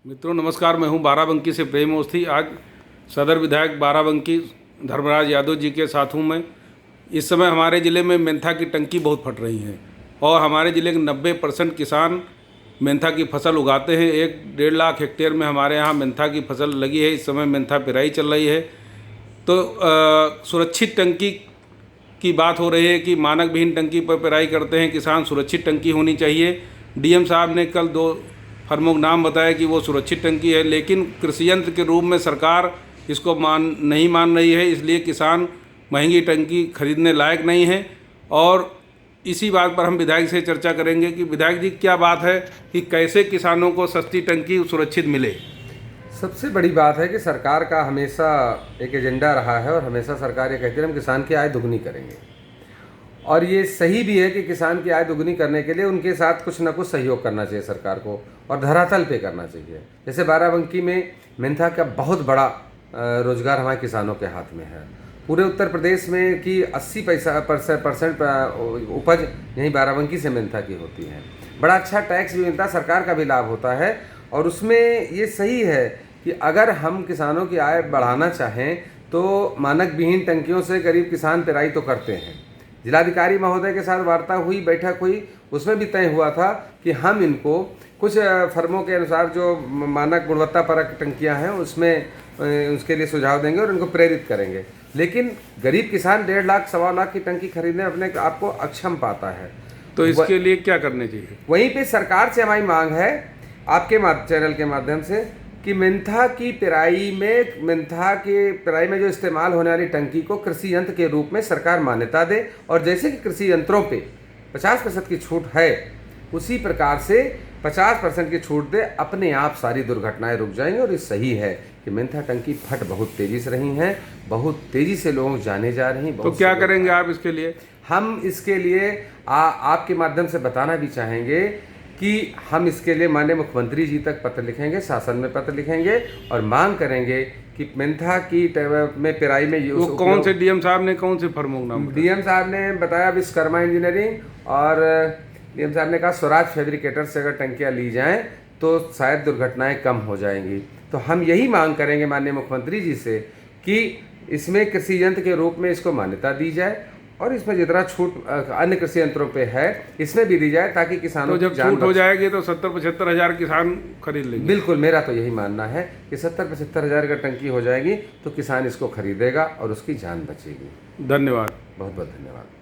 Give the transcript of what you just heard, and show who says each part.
Speaker 1: मित्रों नमस्कार, मैं हूं बाराबंकी से प्रेम अवस्थी। आज सदर विधायक बाराबंकी धर्मराज यादव जी के साथ हूं मैं। इस समय हमारे ज़िले में मेंथा की टंकी बहुत फट रही है और हमारे ज़िले के 90% किसान मेंथा की फसल उगाते हैं। 1-1.5 लाख हेक्टेयर में हमारे यहाँ मेंथा की फसल लगी है। इस समय मेंथा पेराई चल रही है। तो सुरक्षित टंकी की बात हो रही है कि मानक विहीन टंकी पर पेराई करते हैं किसान। सुरक्षित टंकी होनी चाहिए। डीएम साहब ने कल 2 फर्मों का नाम बताया कि वो सुरक्षित टंकी है, लेकिन कृषि यंत्र के रूप में सरकार इसको नहीं मान रही है, इसलिए किसान महंगी टंकी खरीदने लायक नहीं है। और इसी बात पर हम विधायक से चर्चा करेंगे कि विधायक जी क्या बात है कि कैसे किसानों को सस्ती टंकी सुरक्षित मिले।
Speaker 2: सबसे बड़ी बात है कि सरकार का हमेशा एक एजेंडा रहा है और हमेशा सरकार ये कहती है हम किसान की आय दुगनी करेंगे, और ये सही भी है कि किसान की आय दुगनी करने के लिए उनके साथ कुछ ना कुछ सहयोग करना चाहिए सरकार को, और धरातल पे करना चाहिए। जैसे बाराबंकी में मेंथा का बहुत बड़ा रोजगार हमारे किसानों के हाथ में है। पूरे उत्तर प्रदेश में की 80% उपज यहीं बाराबंकी से मेंथा की होती है। बड़ा अच्छा टैक्स भी मिलता है, सरकार का भी लाभ होता है। और उसमें ये सही है कि अगर हम किसानों की आय बढ़ाना चाहें तो मानक विहीन टंकियों से गरीब किसान पेराई तो करते हैं। जिलाधिकारी महोदय के साथ वार्ता हुई, बैठक हुई, उसमें भी तय हुआ था कि हम इनको कुछ फर्मों के अनुसार जो मानक गुणवत्ता परक टंकियां हैं उसमें उसके लिए सुझाव देंगे और इनको प्रेरित करेंगे। लेकिन गरीब किसान 1.5 लाख 1.25 लाख की टंकी खरीदने अपने आप को अक्षम पाता है।
Speaker 1: तो इसके लिए क्या करने चाहिए?
Speaker 2: वहीं पे सरकार से हमारी मांग है आपके चैनल के माध्यम से कि मेंथा की पेराई में जो इस्तेमाल होने वाली टंकी को कृषि यंत्र के रूप में सरकार मान्यता दे, और जैसे कि कृषि यंत्रों पे 50% की छूट है उसी प्रकार से 50% की छूट दे। अपने आप सारी दुर्घटनाएं रुक जाएंगी। और ये सही है कि मेंथा टंकी फट बहुत तेज़ी से रही हैं, बहुत तेज़ी से लोग जाने जा रही हैं।
Speaker 1: तो क्या करेंगे आप इसके लिए?
Speaker 2: हम इसके लिए आपके माध्यम से बताना भी चाहेंगे कि हम इसके लिए माननीय मुख्यमंत्री जी तक पत्र लिखेंगे, शासन में पत्र लिखेंगे और मांग करेंगे कि मेंथा की में पेराई में
Speaker 1: वो कौन से डीएम साहब ने कौन से फर्मों का नाम बताया?
Speaker 2: डीएम साहब ने बताया विश्वकर्मा इंजीनियरिंग, और डीएम साहब ने कहा स्वराज फैब्रिकेटर से अगर टंकियाँ ली जाएँ तो शायद दुर्घटनाएँ कम हो जाएंगी। तो हम यही मांग करेंगे माननीय मुख्यमंत्री जी से कि इसमें कृषि यंत्र के रूप में इसको मान्यता दी जाए, और इसमें जितना छूट अन्य कृषि यंत्रों पे है इसमें भी दी जाए, ताकि किसानों
Speaker 1: तो जब छूट हो जाएगी तो 70-75 हज़ार किसान खरीद लेंगे।
Speaker 2: बिल्कुल, मेरा तो यही मानना है कि 70-75 हज़ार का टंकी हो जाएगी तो किसान इसको खरीदेगा और उसकी जान बचेगी।
Speaker 1: धन्यवाद।
Speaker 2: बहुत बहुत धन्यवाद।